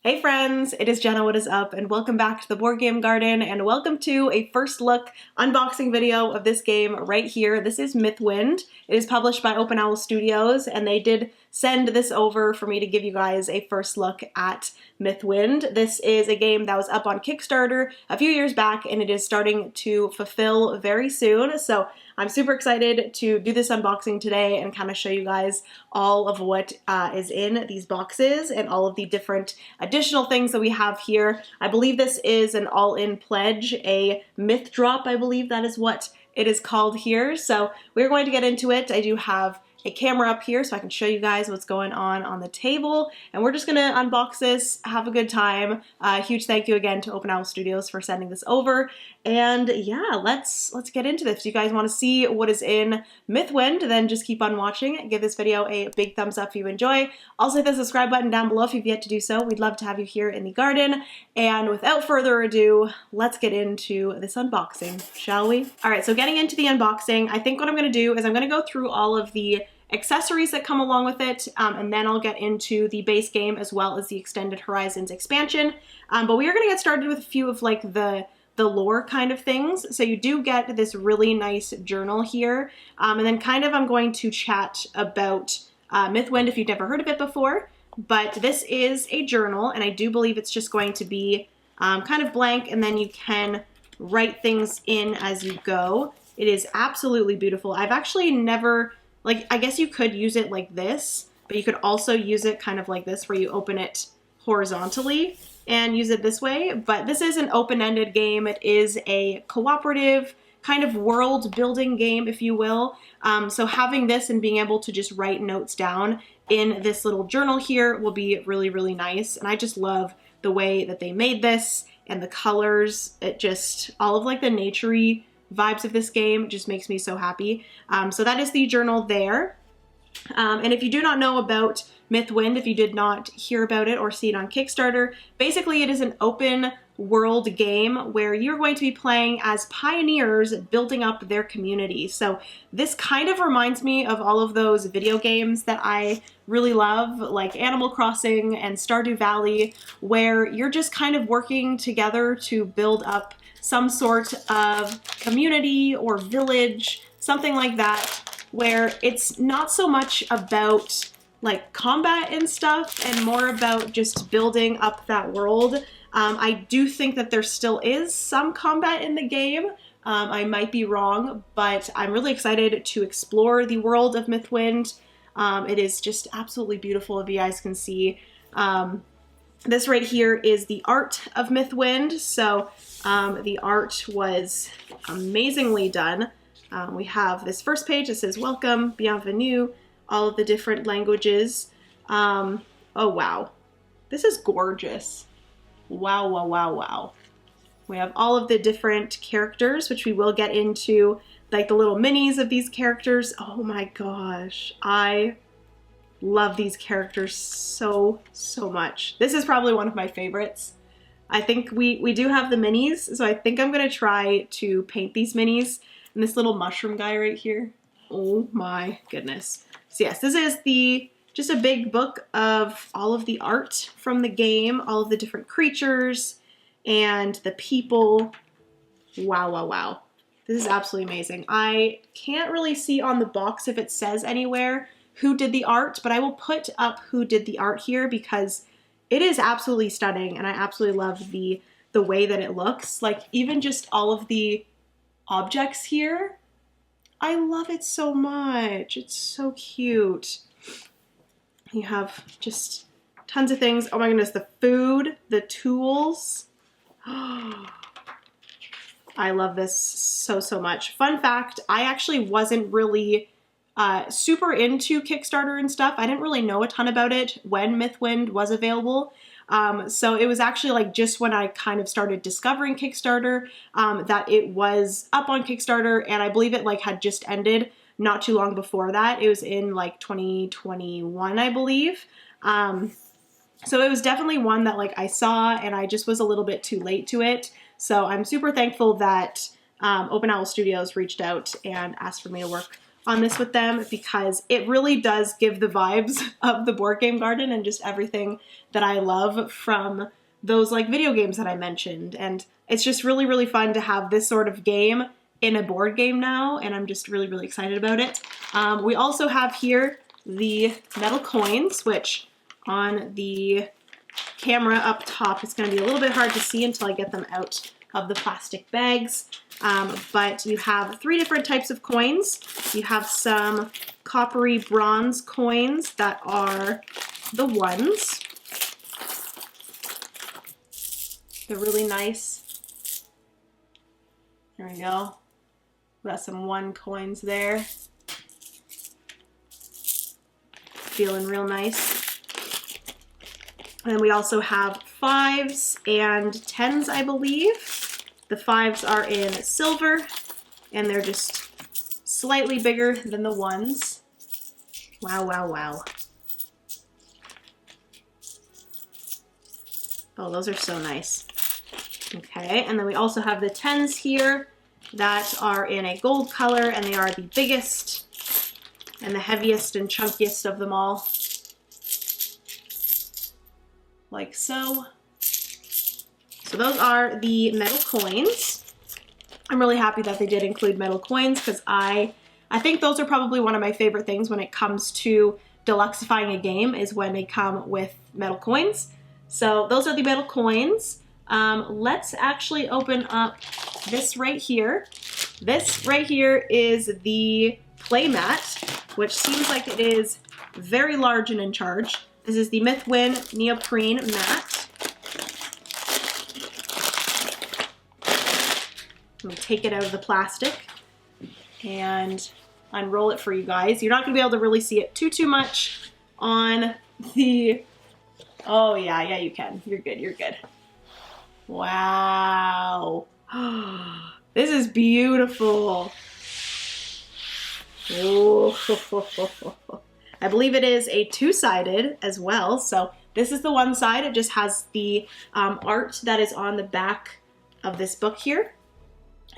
Hey friends, it is Jenna, what is up, and welcome back to the Board Game Garden, and welcome to a first look unboxing video of this game right here. This is Mythwind. It is published by Open Owl Studios, and they did send this over for me to give you guys a first look at Mythwind. This is a game that was up on Kickstarter a few years back, and it is starting to fulfill very soon, so I'm super excited to do this unboxing today and kind of show you guys all of what is in these boxes and all of the different additional things that we have here. I believe this is an all-in pledge, a myth drop, I believe that is what it is called here. So we're going to get into it. I do have a camera up here so I can show you guys what's going on the table, and we're just gonna unbox this, have a good time. Huge thank you again to Open Owl Studios for sending this over, and yeah, let's get into this. If you guys want to see what is in Mythwind, then just keep on watching. Give this video a big thumbs up if you enjoy. Also hit the subscribe button down below if you've yet to do so. We'd love to have you here in the garden, and without further ado, let's get into this unboxing, shall we? Alright, so getting into the unboxing, I think what I'm going to do is I'm going to go through all of the accessories that come along with it, and then I'll get into the base game as well as the Extended Horizons expansion. But we are going to get started with a few of like the lore kind of things. So you do get this really nice journal here, and then kind of I'm going to chat about Mythwind if you've never heard of it before. But this is a journal, and I do believe it's just going to be kind of blank, and then you can write things in as you go. It is absolutely beautiful. I've actually never, like, I guess you could use it like this, but you could also use it kind of like this where you open it horizontally and use it this way. But this is an open-ended game. It is a cooperative kind of world building game, if you will. So having this and being able to just write notes down in this little journal here will be really, really nice. And I just love the way that they made this and the colors. It just, all of like the naturey vibes of this game just makes me so happy. So that is the journal there. And if you do not know about Mythwind, if you did not hear about it or see it on Kickstarter, basically it is an open world game where you're going to be playing as pioneers building up their community. So this kind of reminds me of all of those video games that I really love, like Animal Crossing and Stardew Valley, where you're just kind of working together to build up some sort of community or village, something like that, where it's not so much about like combat and stuff and more about just building up that world. I do think that there still is some combat in the game. I might be wrong, but I'm really excited to explore the world of Mythwind. It is just absolutely beautiful, if you guys can see. This right here is the art of Mythwind. So the art was amazingly done. We have this first page that says welcome, bienvenue, all of the different languages. Oh wow, this is gorgeous. Wow, wow, wow, wow. We have all of the different characters, which we will get into, like the little minis of these characters. Oh my gosh, I love these characters so much. This is probably one of my favorites. I think we do have the minis, so I think I'm gonna try to paint these minis. And this little mushroom guy right here, oh my goodness. So yes, this is just a big book of all of the art from the game, all of the different creatures and the people. Wow, wow, wow. This is absolutely amazing. I can't really see on the box if it says anywhere who did the art, but I will put up who did the art here because it is absolutely stunning, and I absolutely love the way that it looks. Like even just all of the objects here, I love it so much. It's so cute. You have just tons of things. Oh my goodness, the food, the tools. I love this so much. Fun fact, I actually wasn't really super into Kickstarter and stuff. I didn't really know a ton about it when Mythwind was available. So it was actually like just when I kind of started discovering Kickstarter that it was up on Kickstarter, and I believe it like had just ended not too long before that. It was in like 2021, I believe. So it was definitely one that like I saw, and I just was a little bit too late to it. So I'm super thankful that Open Owl Studios reached out and asked for me to work on this with them because it really does give the vibes of the board game garden and just everything that I love from those like video games that I mentioned. And it's just really, really fun to have this sort of game in a board game now, and I'm just really, really excited about it. We also have here the metal coins, which on the camera up top is going to be a little bit hard to see until I get them out of the plastic bags. But you have 3 different types of coins. You have some coppery bronze coins that are the ones. They're really nice. There we go. We got some 1 coins there. Feeling real nice. And then we also have 5s and 10s, I believe. The 5s are in silver, and they're just slightly bigger than the 1s. Wow, wow, wow. Oh, those are so nice. Okay, and then we also have the 10s here that are in a gold color, and they are the biggest and the heaviest and chunkiest of them all. Like so. So those are the metal coins. I'm really happy that they did include metal coins because I think those are probably one of my favorite things when it comes to deluxifying a game is when they come with metal coins. So those are the metal coins. Let's actually open up this right here. This right here is the playmat, which seems like it is very large and in charge. This is the Mythwind neoprene mat. I'm gonna take it out of the plastic and unroll it for you guys. You're not gonna be able to really see it too much on the, oh yeah, you can. You're good, you're good. Wow. This is beautiful. Oh. I believe it is a 2-sided as well. So this is the one side. It just has the art that is on the back of this book here.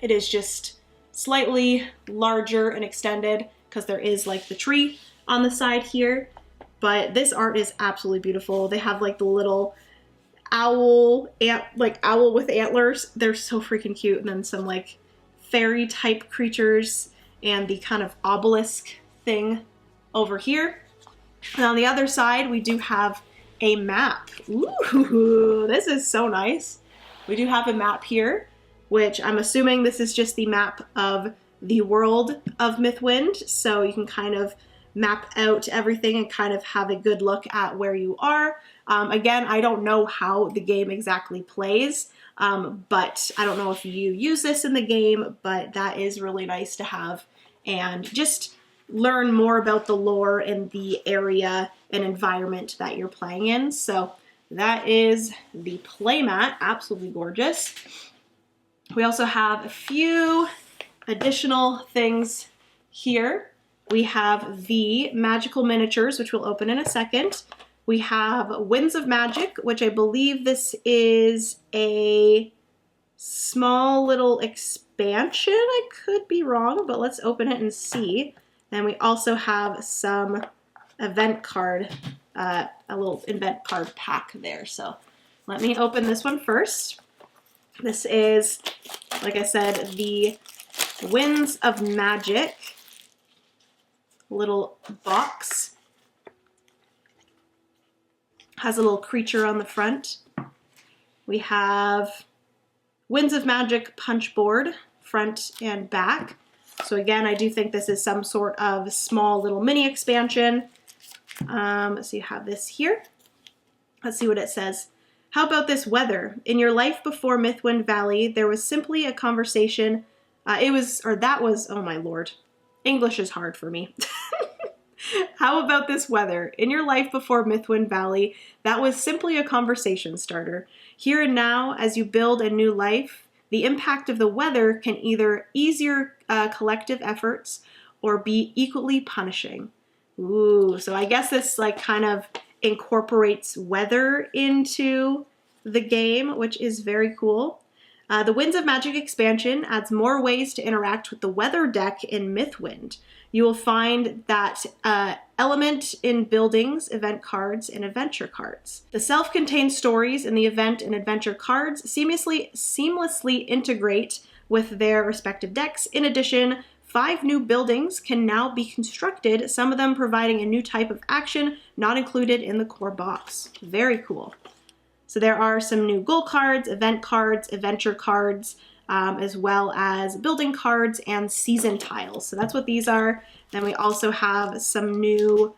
It is just slightly larger and extended because there is like the tree on the side here. But this art is absolutely beautiful. They have like the little owl with antlers. They're so freaking cute. And then some like fairy type creatures and the kind of obelisk thing over here. And on the other side, we do have a map. Ooh, this is so nice. We do have a map here, which I'm assuming this is just the map of the world of Mythwind. So you can kind of map out everything and kind of have a good look at where you are. Again, I don't know how the game exactly plays, but I don't know if you use this in the game, but that is really nice to have and just learn more about the lore and the area and environment that you're playing in. So that is the playmat, absolutely gorgeous. We also have a few additional things here. We have the magical miniatures, which we'll open in a second. We have Winds of Magic, which I believe this is a small little expansion. I could be wrong, but let's open it and see. Then we also have some event card, a little event card pack there. So let me open this one first. This is, like I said, the Winds of Magic little box. Has a little creature on the front. We have Winds of Magic punch board, front and back. So again, I do think this is some sort of small little mini expansion. So you have this here. Let's see what it says. How about this weather? In your life before Mythwind Valley, there was simply a conversation. Oh my lord. English is hard for me. How about this weather? In your life before Mythwind Valley, that was simply a conversation starter. Here and now, as you build a new life, the impact of the weather can either ease your collective efforts or be equally punishing. Ooh, so I guess this like kind of incorporates weather into the game, which is very cool. The Winds of Magic expansion adds more ways to interact with the weather deck in Mythwind. You will find that element in buildings, event cards, and adventure cards. The self-contained stories in the event and adventure cards seamlessly integrate with their respective decks. In addition, 5 new buildings can now be constructed, some of them providing a new type of action not included in the core box. Very cool. So there are some new goal cards, event cards, adventure cards, as well as building cards and season tiles. So that's what these are. Then we also have some new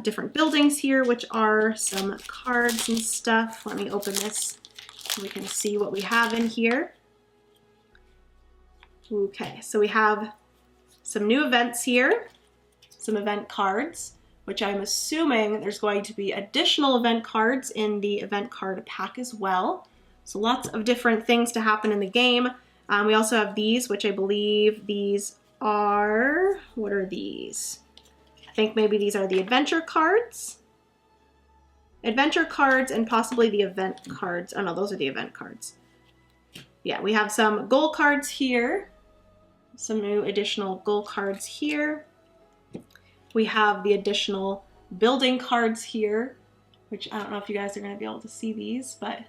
different buildings here, which are some cards and stuff. Let me open this so we can see what we have in here. Okay, so we have some new events here, some event cards, which I'm assuming there's going to be additional event cards in the event card pack as well. So lots of different things to happen in the game. We also have these, which I believe these are, what are these? I think maybe these are the adventure cards. Adventure cards and possibly the event cards. Oh no, those are the event cards. Yeah, we have some goal cards here. Some new additional goal cards here. We have the additional building cards here, which I don't know if you guys are going to be able to see these, but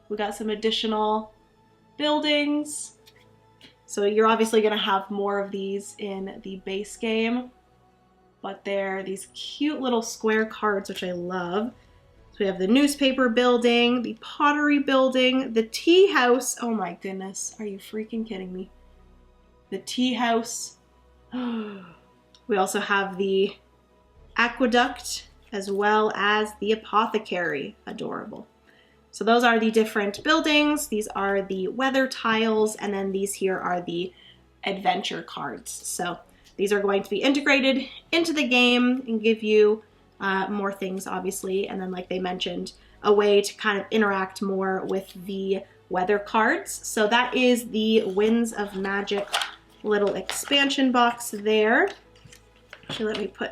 we got some additional buildings. So you're obviously going to have more of these in the base game, but they're these cute little square cards, which I love. So we have the newspaper building, the pottery building, the tea house. Oh my goodness, are you freaking kidding me? The tea house. We also have the aqueduct as well as the apothecary. Adorable. So those are the different buildings. These are the weather tiles, and then these here are the adventure cards. So these are going to be integrated into the game and give you more things, obviously. And then, like they mentioned, a way to kind of interact more with the weather cards. So that is the Winds of Magic little expansion box there. Actually, let me put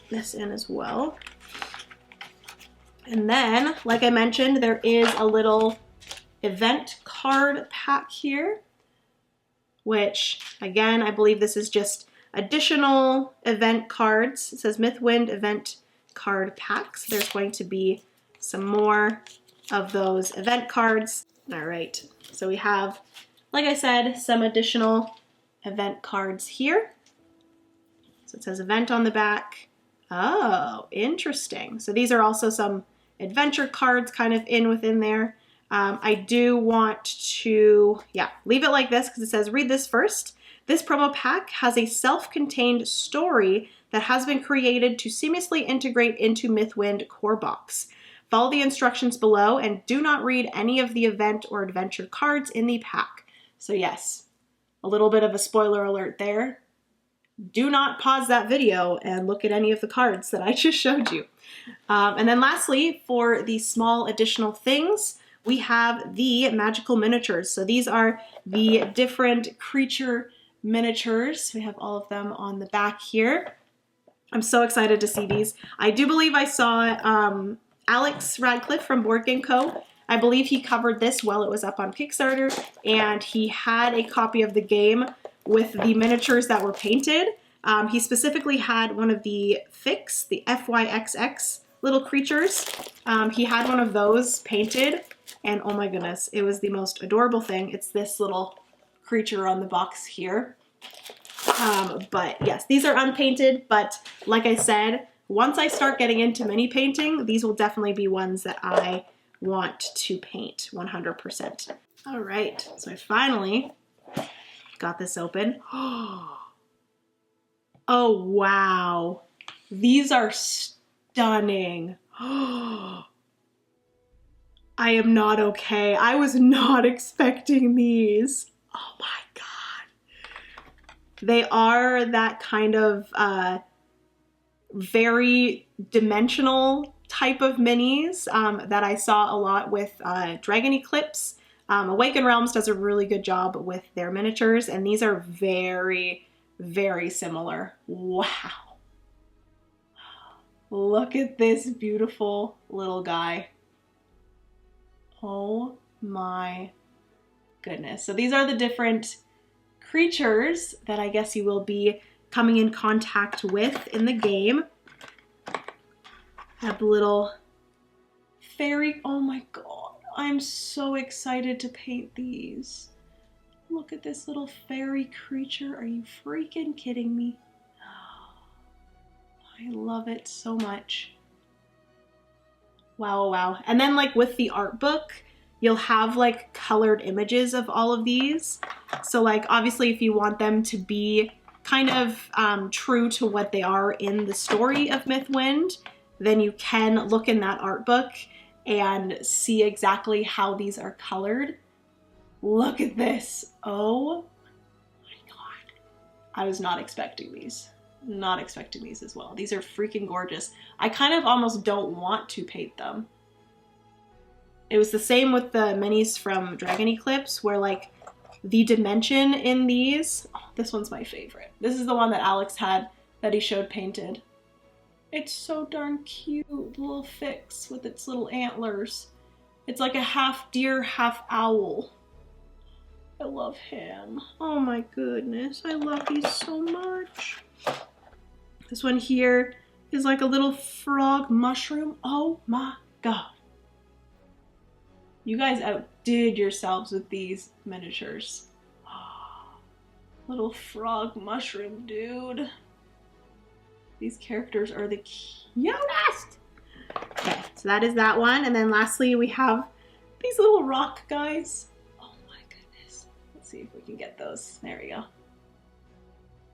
this in as well. And then, like I mentioned, there is a little event card pack here, which, again, I believe this is just additional event cards. It says Mythwind event card packs. There's going to be some more of those event cards. All right, so we have, like I said, some additional event cards here. So it says event on the back. Oh, interesting. So these are also some adventure cards kind of within there. I do want to, leave it like this because it says read this first. This promo pack has a self-contained story that has been created to seamlessly integrate into Mythwind core box. Follow the instructions below and do not read any of the event or adventure cards in the pack. So yes, a little bit of a spoiler alert there. Do not pause that video and look at any of the cards that I just showed you. And then lastly, for the small additional things, we have the magical miniatures. So these are the different creature miniatures. We have all of them on the back here. I'm so excited to see these. I do believe I saw Alex Radcliffe from Board Game Co. I believe he covered this while it was up on Kickstarter, and he had a copy of the game with the miniatures that were painted. He specifically had one of the Fix, the FYXX little creatures. He had one of those painted, and oh my goodness, it was the most adorable thing. It's this little creature on the box here. But yes, these are unpainted, but like I said, once I start getting into mini painting, these will definitely be ones that I want to paint 100%. All right, so I finally got this open. Oh, wow. These are stunning. I am not okay. I was not expecting these. Oh my God. They are that kind of very dimensional type of minis that I saw a lot with Dragon Eclipse. Awakened Realms does a really good job with their miniatures, and these are very, very similar. Wow. Look at this beautiful little guy. Oh my goodness. So these are the different creatures that I guess you will be coming in contact with in the game. Have the little fairy. Oh my god, I'm so excited to paint these. Look at this little fairy creature. Are you freaking kidding me? I love it so much. Wow, wow. And then like with the art book, you'll have like colored images of all of these. So like obviously if you want them to be kind of true to what they are in the story of Mythwind, then you can look in that art book and see exactly how these are colored. Look at this. Oh my god. I was not expecting these. Not expecting these as well. These are freaking gorgeous. I kind of almost don't want to paint them. It was the same with the minis from Dragon Eclipse where like the dimension in these, oh, this one's my favorite. This is the one that Alex had that he showed painted. It's so darn cute, the little fix with its little antlers. It's like a half deer, half owl. I love him. Oh my goodness, I love these so much. This one here is like a little frog mushroom. Oh my god. You guys outdid yourselves with these miniatures. Oh, little frog mushroom dude. These characters are the cutest. Okay, so that is that one. And then lastly, we have these little rock guys. Oh my goodness. Let's see if we can get those. There we go.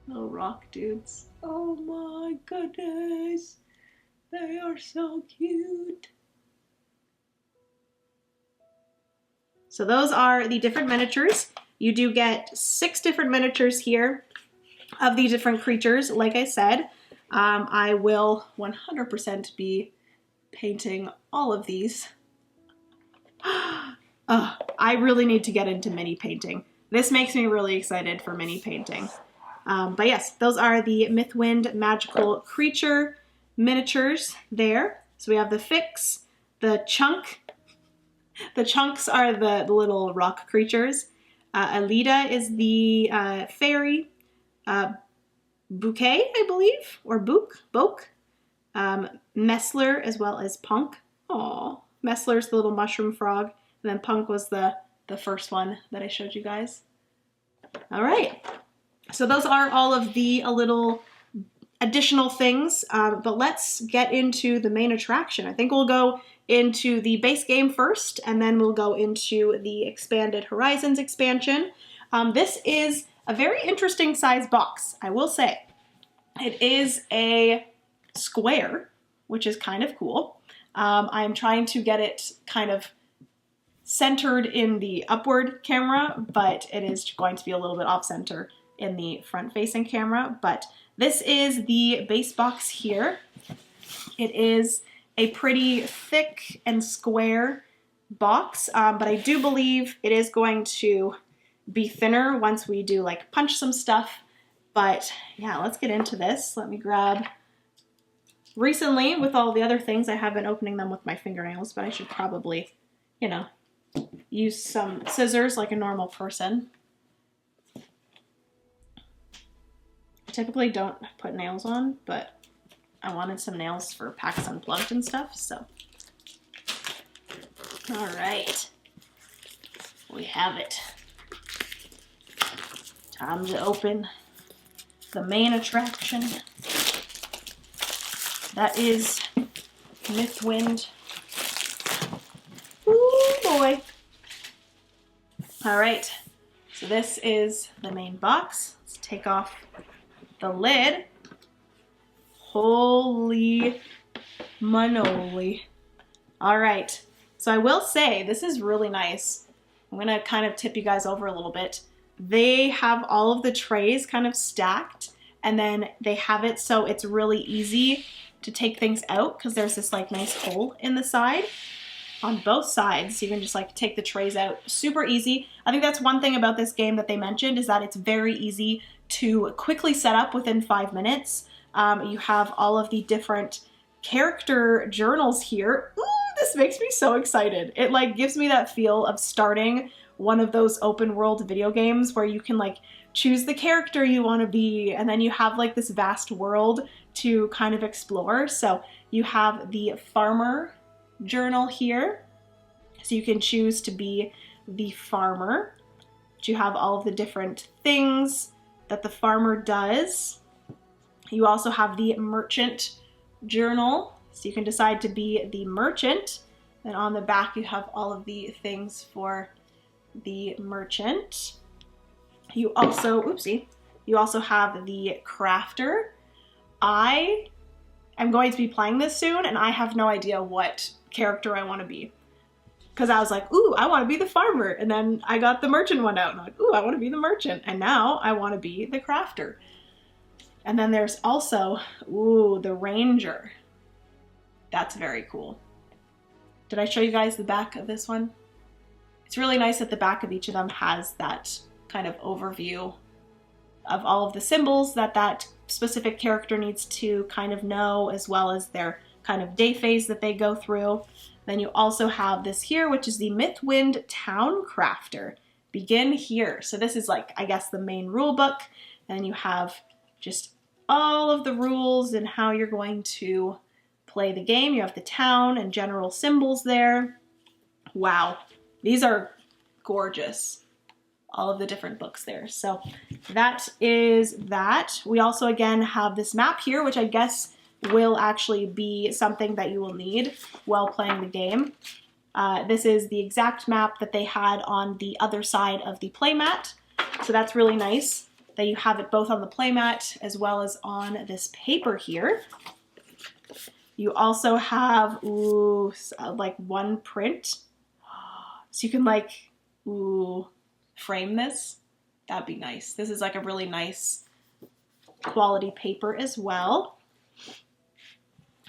Little rock dudes. Oh my goodness. They are so cute. So those are the different miniatures. You do get 6 different miniatures here of the different creatures. Like I said, I will 100% be painting all of these. I really need to get into mini painting. This makes me really excited for mini painting. But yes, those are the Mythwind magical creature miniatures there. So we have the fix, the chunk. The chunks are the little rock creatures. Alita is the fairy. Bouquet, I believe, or Boke. Messler as well as Punk. Aw, Messler's the little mushroom frog, and then Punk was the first one that I showed you guys. All right, so those are all of the little additional things, but let's get into the main attraction. I think we'll go into the base game first, and then we'll go into the Expanded Horizons expansion. This is a very interesting size box, I will say. It is a square, which is kind of cool. I'm trying to get it kind of centered in the upward camera, but it is going to be a little bit off center in the front-facing camera. But this is the base box here. It is a pretty thick and square box, but I do believe it is going to be thinner once we do like punch some stuff. But yeah, let's get into this. Let me grab, recently with all the other things, I have been opening them with my fingernails, but I should probably, you know, use some scissors like a normal person. I typically don't put nails on, but I wanted some nails for PAX Unplugged and stuff, so. All right, we have it. Time to open the main attraction. That is Mythwind. Ooh boy. All right, so this is the main box. Let's take off the lid. Holy manoli. All right, so I will say this is really nice. I'm gonna kind of tip you guys over a little bit. They have all of the trays kind of stacked, and then they have it so it's really easy to take things out because there's this like nice hole in the side on both sides. You can just like take the trays out super easy. I think that's one thing about this game that they mentioned is that it's very easy to quickly set up within 5 minutes. You have all of the different character journals here. Ooh, this makes me so excited. It like gives me that feel of starting one of those open world video games where you can like choose the character you want to be, and then you have like this vast world to kind of explore. So you have the farmer journal here. So you can choose to be the farmer. You have all of the different things that the farmer does. You also have the merchant journal. So you can decide to be the merchant. And on the back, you have all of the things for the merchant. You also, oopsie, you also have the crafter. I am going to be playing this soon, and I have no idea what character I want to be. Because I was like, ooh, I want to be the farmer. And then I got the merchant one out, and I'm like, ooh, I want to be the merchant. And now I want to be the crafter. And then there's also, ooh, the ranger. That's very cool. Did I show you guys the back of this one? It's really nice that the back of each of them has that kind of overview of all of the symbols that that specific character needs to kind of know, as well as their kind of day phase that they go through. Then you also have this here, which is the Mythwind Town Crafter. Begin here. So this is like, I guess, the main rule book. And you have just all of the rules and how you're going to play the game. You have the town and general symbols there. Wow, these are gorgeous. All of the different books there. So that is that. We also again have this map here, which I guess will actually be something that you will need while playing the game. This is the exact map that they had on the other side of the playmat. So that's really nice that you have it both on the playmat as well as on this paper here. You also have, ooh, like one print. So you can like, ooh, frame this. That'd be nice. This is like a really nice quality paper as well.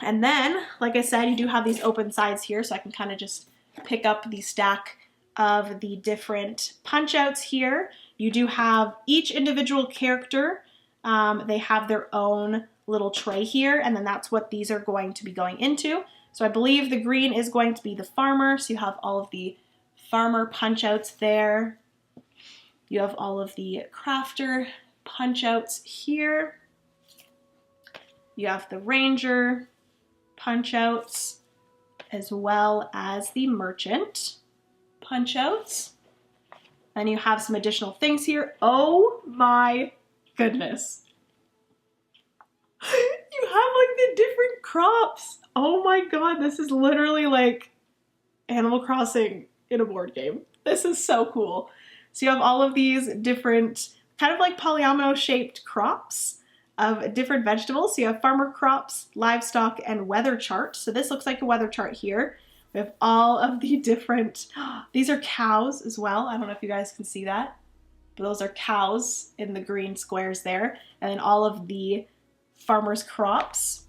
And then, like I said, you do have these open sides here, so I can kind of just pick up the stack of the different punch outs here. You do have each individual character. They have their own little tray here, and then that's what these are going to be going into. So I believe the green is going to be the farmer, so you have all of the farmer punch outs there. You have all of the crafter punch outs here. You have the ranger punch outs, as well as the merchant punch outs. Then you have some additional things here. Oh my goodness. You have like the different crops. Oh my god, this is literally like Animal Crossing in a board game. This is so cool. So you have all of these different kind of like polyomino shaped crops of different vegetables. So you have farmer crops, livestock, and weather chart. So this looks like a weather chart here. We have all of the different, these are cows as well. I don't know if you guys can see that, but those are cows in the green squares there. And then all of the farmer's crops.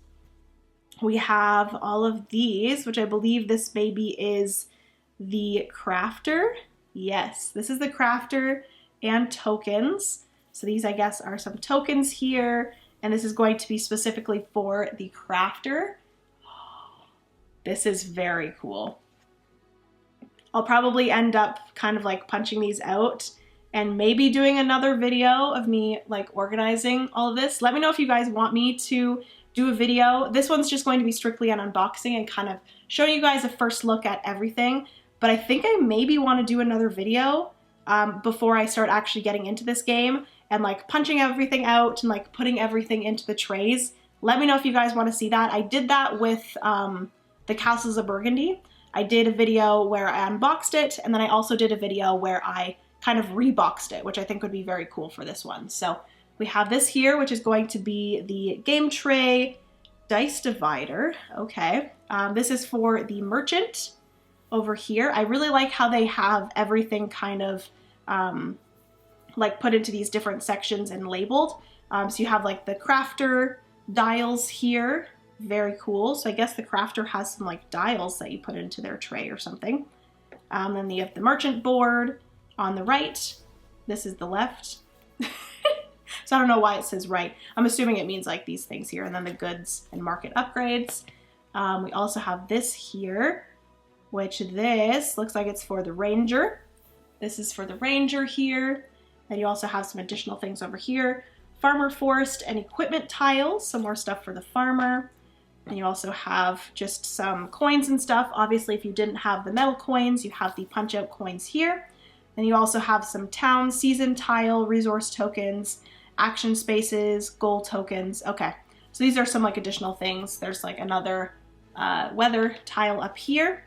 We have all of these, which I believe this maybe is the crafter. Yes, this is the crafter and tokens. So these, I guess, are some tokens here, and this is going to be specifically for the crafter. This is very cool. I'll probably end up kind of like punching these out and maybe doing another video of me like organizing all of this. Let me know if you guys want me to do a video. This one's just going to be strictly an unboxing and kind of showing you guys a first look at everything. But I think I maybe want to do another video before I start actually getting into this game and like punching everything out and like putting everything into the trays. Let me know if you guys want to see that. I did that with the Castles of Burgundy. I did a video where I unboxed it, and then I also did a video where I kind of reboxed it, which I think would be very cool for this one. So we have this here, which is going to be the game tray dice divider. Okay, this is for the merchant over here. I really like how they have everything kind of like put into these different sections and labeled. So you have like the crafter dials here. Very cool. So I guess the crafter has some like dials that you put into their tray or something. Then you have the merchant board on the right. This is the left. So I don't know why it says right. I'm assuming it means like these things here, and then the goods and market upgrades. We also have this here, which this looks like it's for the ranger. This is for the ranger here. And you also have some additional things over here. Farmer forest and equipment tiles, some more stuff for the farmer. And you also have just some coins and stuff. Obviously, if you didn't have the metal coins, you have the punch out coins here. And you also have some town season tile, resource tokens, action spaces, goal tokens. Okay, so these are some like additional things. There's like another weather tile up here,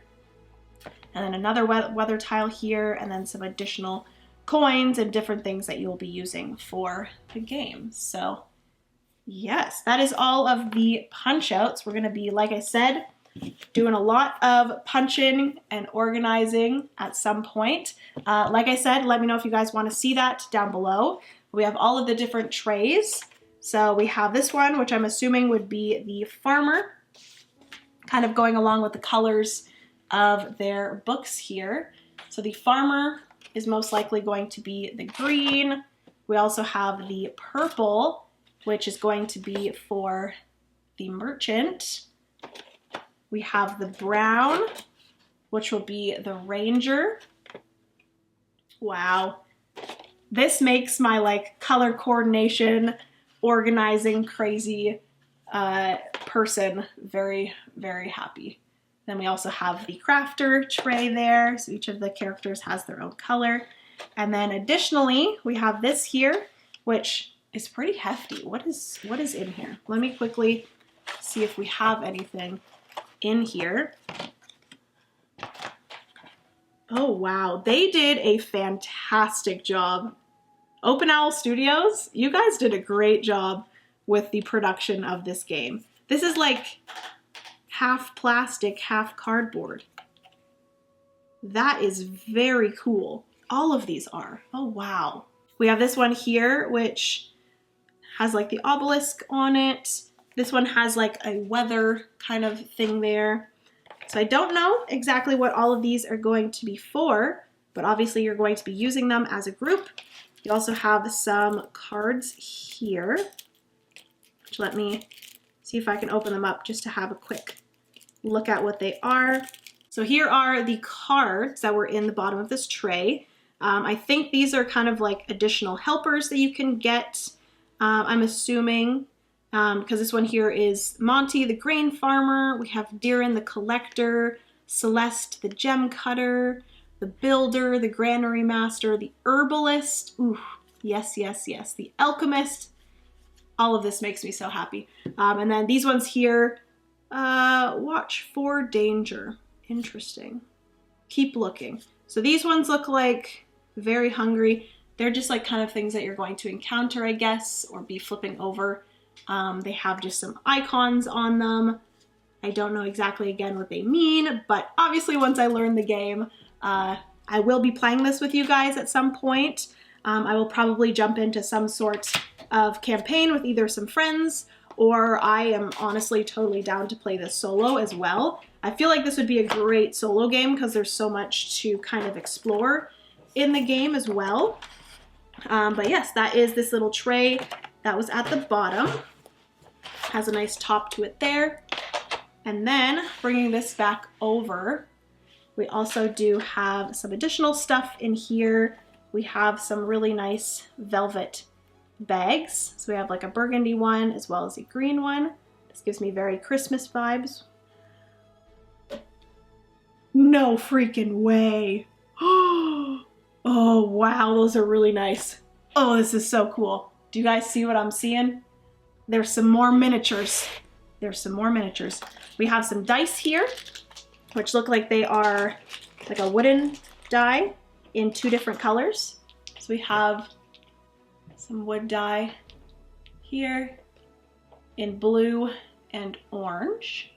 and then another weather tile here, and then some additional coins and different things that you'll be using for the game. So yes, that is all of the punch outs. We're gonna be, like I said, doing a lot of punching and organizing at some point. Like I said, let me know if you guys want to see that down below. We have all of the different trays. So we have this one, which I'm assuming would be the farmer, kind of going along with the colors of their books here. So the farmer is most likely going to be the green. We also have the purple, which is going to be for the merchant. We have the brown, which will be the ranger. Wow. This makes my like color coordination, organizing crazy person very, very happy. Then we also have the crafter tray there. So each of the characters has their own color. And then additionally, we have this here, which is pretty hefty. What is in here? Let me quickly see if we have anything in here. Oh wow, they did a fantastic job. Open Owl Studios, you guys did a great job with the production of this game. This is like half plastic, half cardboard. That is very cool. All of these are. Oh wow. We have this one here, which has like the obelisk on it. This one has like a weather kind of thing there. So I don't know exactly what all of these are going to be for, but obviously you're going to be using them as a group. You also have some cards here, which let me see if I can open them up just to have a quick look at what they are. So here are the cards that were in the bottom of this tray. I think these are kind of like additional helpers that you can get, I'm assuming. Because this one here is Monty, the grain farmer. We have Deerin, the collector, Celeste, the gem cutter, the builder, the granary master, the herbalist. Ooh, yes, yes, yes. The alchemist. All of this makes me so happy. And then these ones here, watch for danger. Interesting. Keep looking. So these ones look like very hungry. They're just like kind of things that you're going to encounter, I guess, or be flipping over. They have just some icons on them. I don't know exactly again what they mean, but obviously once I learn the game, I will be playing this with you guys at some point. I will probably jump into some sort of campaign with either some friends, or I am honestly totally down to play this solo as well. I feel like this would be a great solo game because there's so much to kind of explore in the game as well. But yes, that is this little tray that was at the bottom. Has a nice top to it there. And then bringing this back over, we also do have some additional stuff in here. We have some really nice velvet bags. So we have like a burgundy one as well as a green one. This gives me very Christmas vibes. No freaking way. Oh wow, those are really nice. Oh, this is so cool. Do you guys see what I'm seeing? There's some more miniatures. There's some more miniatures. We have some dice here, which look like they are like a wooden die in two different colors. So we have some wood die here in blue and orange.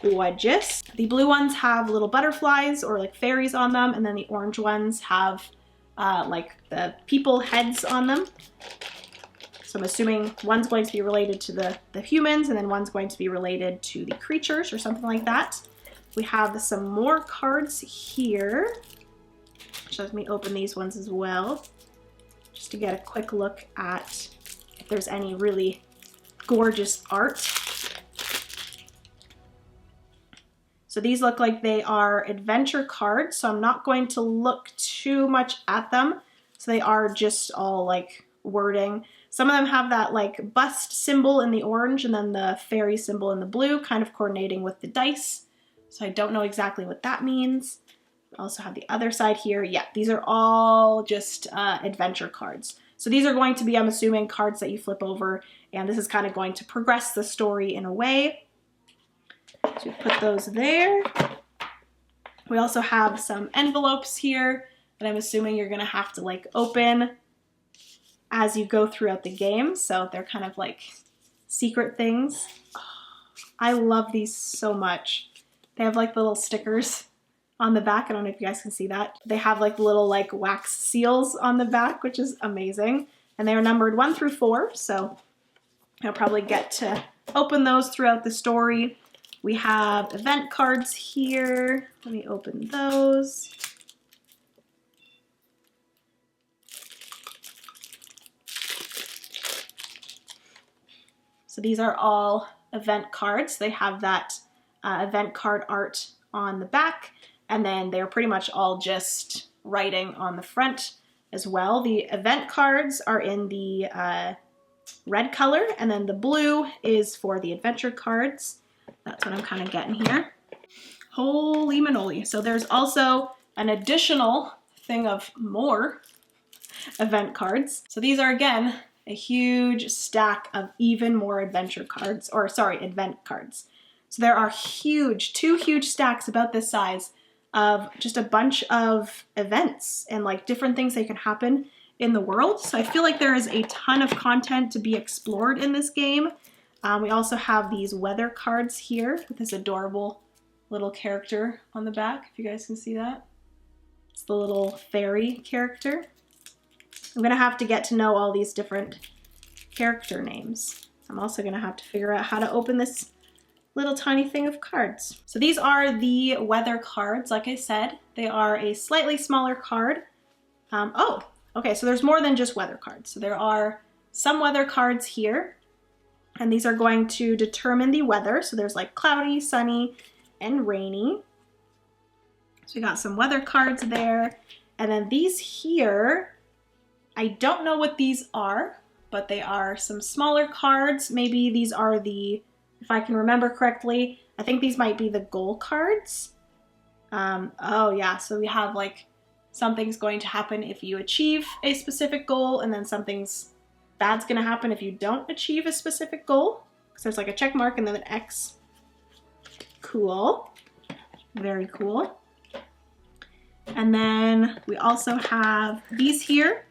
Gorgeous. The blue ones have little butterflies or like fairies on them, and then the orange ones have like the people heads on them. So I'm assuming one's going to be related to the humans, and then one's going to be related to the creatures or something like that. We have some more cards here. Which let me open these ones as well, just to get a quick look at if there's any really gorgeous art. So these look like they are adventure cards, so I'm not going to look too much at them. So they are just all like wording. Some of them have that like bust symbol in the orange and then the fairy symbol in the blue, kind of coordinating with the dice. So I don't know exactly what that means. I also have the other side here. Yeah, these are all just adventure cards. So these are going to be, I'm assuming, cards that you flip over, and this is kind of going to progress the story in a way. So put those there. We also have some envelopes here that I'm assuming you're gonna have to like open as you go throughout the game. So they're kind of like secret things. Oh, I love these so much. They have like little stickers on the back. I don't know if you guys can see that. They have like little like wax seals on the back, which is amazing. And they are numbered 1 through 4. So I'll probably get to open those throughout the story. We have event cards here. Let me open those. So these are all event cards. They have that event card art on the back, and then they're pretty much all just writing on the front as well. The event cards are in the red color, and then the blue is for the adventure cards. That's what I'm kind of getting here. Holy manoli. So there's also an additional thing of more event cards. So these are, again, a huge stack of even more adventure cards, or sorry, event cards. So there are huge, 2 huge stacks about this size of just a bunch of events and like different things that can happen in the world. So I feel like there is a ton of content to be explored in this game. We also have these weather cards here with this adorable little character on the back, if you guys can see that. It's the little fairy character. I'm gonna have to get to know all these different character names. I'm also gonna have to figure out how to open this little tiny thing of cards. So these are the weather cards. Like I said, they are a slightly smaller card. Oh, okay, so there's more than just weather cards. So there are some weather cards here, and these are going to determine the weather. So there's like cloudy, sunny, and rainy. So we got some weather cards there. And then these here, I don't know what these are, but they are some smaller cards. Maybe these are the, if I can remember correctly, I think these might be the goal cards. Oh yeah, so we have like something's going to happen if you achieve a specific goal, and then something's bad's gonna happen if you don't achieve a specific goal. So there's like a check mark and then an X. Cool, very cool. And then we also have these here,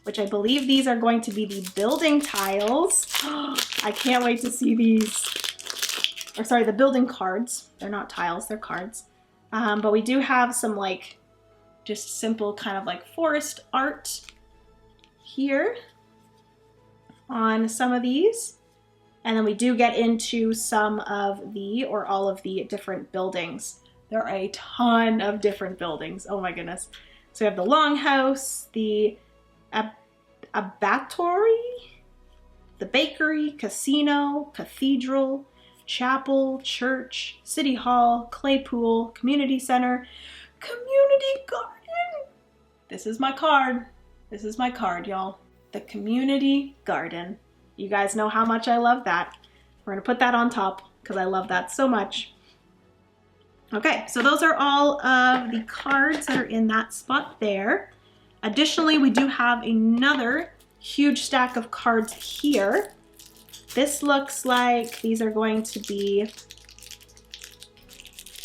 which I believe these are going to be the building tiles. I can't wait to see these. Or sorry, the building cards. They're not tiles, they're cards. But we do have some like just simple kind of like forest art here on some of these. And then we do get into some of the, or all of the different buildings. There are a ton of different buildings. Oh my goodness. So we have the longhouse, the abattoiry, the bakery, casino, cathedral, chapel, church, city hall, clay pool, community center, community garden. This is my card. This is my card, y'all. The community garden. You guys know how much I love that. We're gonna put that on top because I love that so much. Okay, so those are all of the cards that are in that spot there. Additionally, we do have another huge stack of cards here. This looks like these are going to be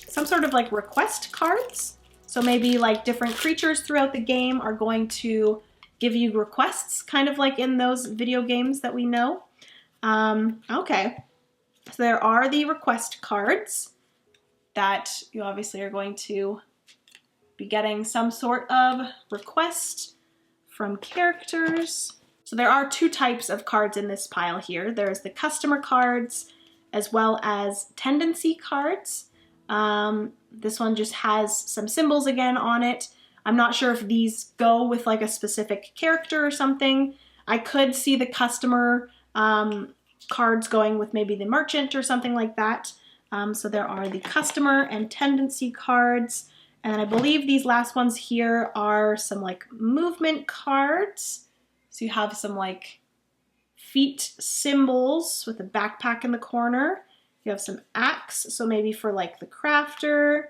some sort of like request cards. So maybe like different creatures throughout the game are going to give you requests, kind of like in those video games that we know. Okay, so there are the request cards that you obviously are going to be getting some sort of request from characters. So there are 2 types of cards in this pile here. There's the customer cards as well as tendency cards. This one just has some symbols again on it. I'm not sure if these go with like a specific character or something. I could see the customer cards going with maybe the merchant or something like that. So there are the customer and tendency cards. And then I believe these last ones here are some like movement cards. So you have some like feet symbols with a backpack in the corner. You have some axe, so maybe for like the crafter.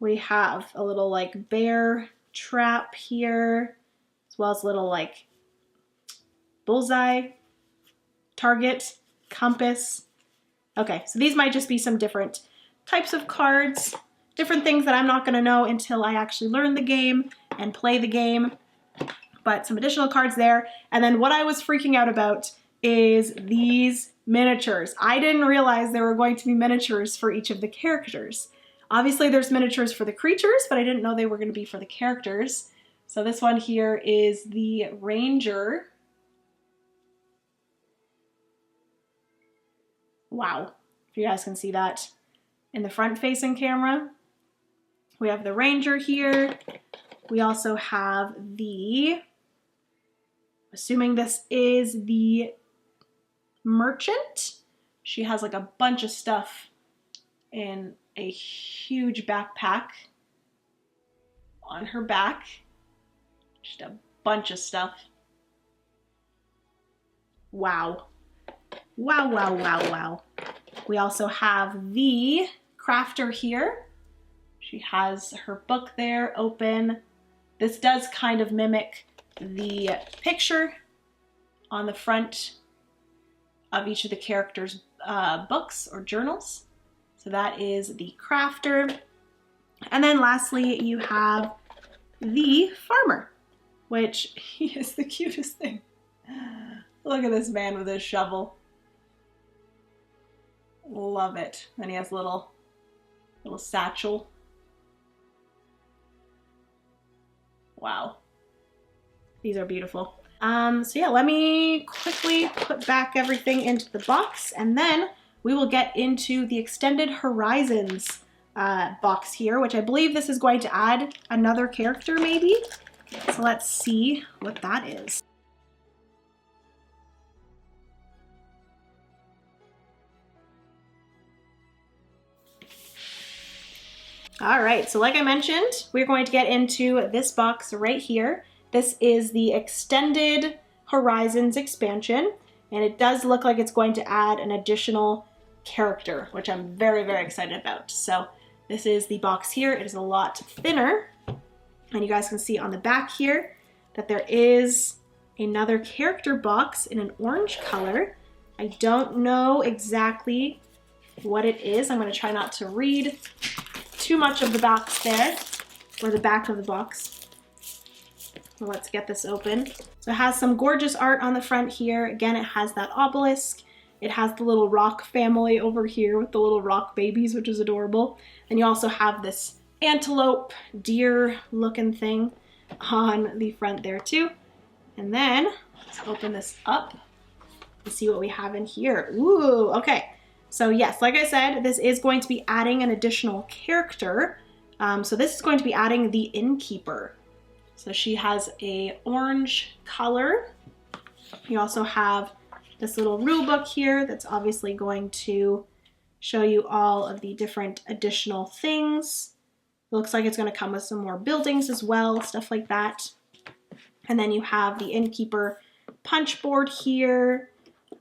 We have a little like bear trap here, as well as little like bullseye, target, compass. Okay, so these might just be some different types of cards, different things that I'm not going to know until I actually learn the game and play the game, but some additional cards there. And then what I was freaking out about is these miniatures. I didn't realize there were going to be miniatures for each of the characters. Obviously there's miniatures for the creatures, but I didn't know they were going to be for the characters. So this one here is the Ranger. Wow, if you guys can see that in the front-facing camera. We have the Ranger here. We also have the, assuming this is the Merchant. She has like a bunch of stuff in a huge backpack on her back. Just a bunch of stuff. Wow. Wow, wow, wow, wow. We also have the crafter here. She has her book there open. This does kind of mimic the picture on the front of each of the characters' books or journals. So that is the crafter. And then lastly, you have the farmer, which he is the cutest thing. Look at this man with his shovel. Love it. And he has a little satchel. Wow. These are beautiful. So yeah, let me quickly put back everything into the box, and then we will get into the Extended Horizons box here, which I believe this is going to add another character maybe. So let's see what that is. All right, so like I mentioned, we're going to get into this box right here. This is the Extended Horizons expansion, and it does look like it's going to add an additional character, which I'm very, very excited about. So this is the box here. It is a lot thinner, and you guys can see on the back here that there is another character box in an orange color. I don't know exactly what it is. I'm going to try not to read too much of the box there, or the back of the box. So let's get this open. So it has some gorgeous art on the front here. Again, it has that obelisk. It has the little rock family over here with the little rock babies, which is adorable. And you also have this antelope, deer looking thing on the front there too. And then let's open this up and see what we have in here. Ooh, okay. So yes, like I said, this is going to be adding an additional character. So this is going to be adding the innkeeper. So she has a orange color. You also have this little rule book here that's obviously going to show you all of the different additional things. It looks like it's going to come with some more buildings as well, stuff like that. And then you have the innkeeper punch board here,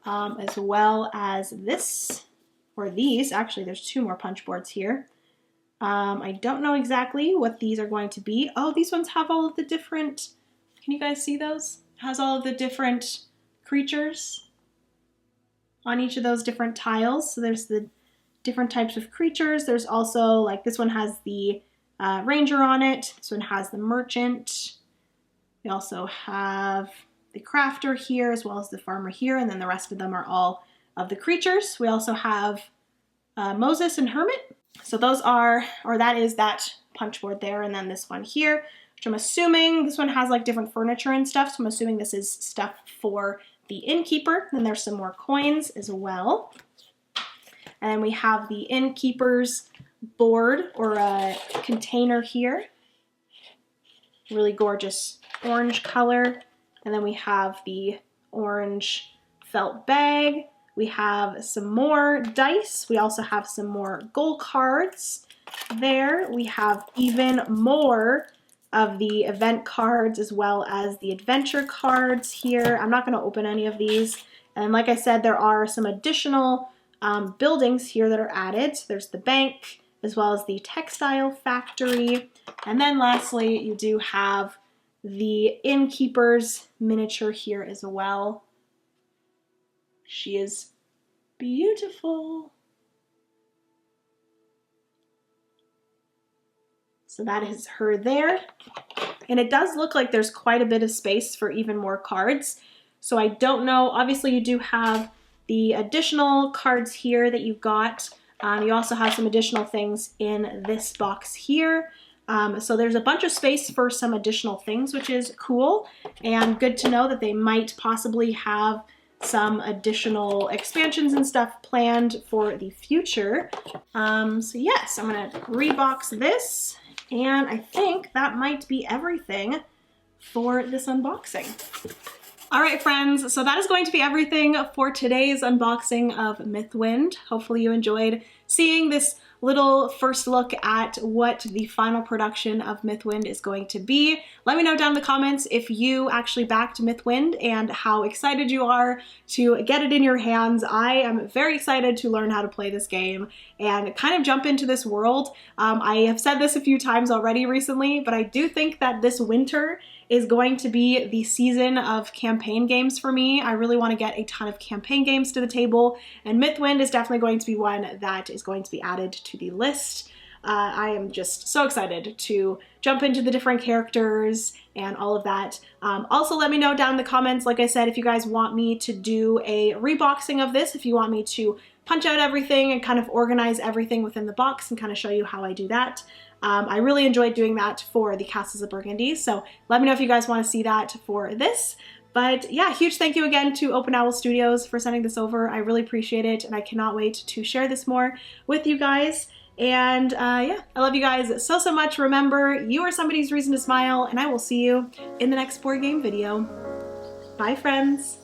as well as this. Or these, actually there's two more punch boards here. I don't know exactly what these are going to be. Oh, these ones have all of the different, can you guys see those? It has all of the different creatures on each of those different tiles. So there's the different types of creatures. There's also, like this one has the ranger on it. This one has the merchant. We also have the crafter here, as well as the farmer here, and then the rest of them are all of the creatures. We also have Moses and Hermit. So those are, or that is that punch board there, and then this one here, which I'm assuming, this one has like different furniture and stuff, so I'm assuming this is stuff for the innkeeper. Then there's some more coins as well. And then we have the innkeeper's board, or a container here. Really gorgeous orange color. And then we have the orange felt bag. We have some more dice. We also have some more goal cards there. We have even more of the event cards as well as the adventure cards here. I'm not going to open any of these. And like I said, there are some additional buildings here that are added. So there's the bank as well as the textile factory. And then lastly, you do have the innkeeper's miniature here as well. She is beautiful. So that is her there. And it does look like there's quite a bit of space for even more cards. So I don't know. Obviously, you do have the additional cards here that you've got. You also have some additional things in this box here. So there's a bunch of space for some additional things, which is cool. And good to know that they might possibly have some additional expansions and stuff planned for the future. So yes, I'm going to rebox this. And I think that might be everything for this unboxing. All right, friends, so that is going to be everything for today's unboxing of Mythwind. Hopefully you enjoyed seeing this little first look at what the final production of Mythwind is going to be. Let me know down in the comments if you actually backed Mythwind and how excited you are to get it in your hands. I am very excited to learn how to play this game and kind of jump into this world. I have said this a few times already recently, but I do think that this winter is going to be the season of campaign games for me. I really want to get a ton of campaign games to the table, and Mythwind is definitely going to be one that is going to be added to the list. I am just so excited to jump into the different characters and all of that. Also, let me know down in the comments, like I said, if you guys want me to do a reboxing of this, if you want me to punch out everything and kind of organize everything within the box and kind of show you how I do that. I really enjoyed doing that for the Castles of Burgundy, so let me know if you guys want to see that for this. But yeah, huge thank you again to Open Owl Studios for sending this over. I really appreciate it, and I cannot wait to share this more with you guys. And yeah, I love you guys so, so much. Remember, you are somebody's reason to smile, and I will see you in the next board game video. Bye, friends.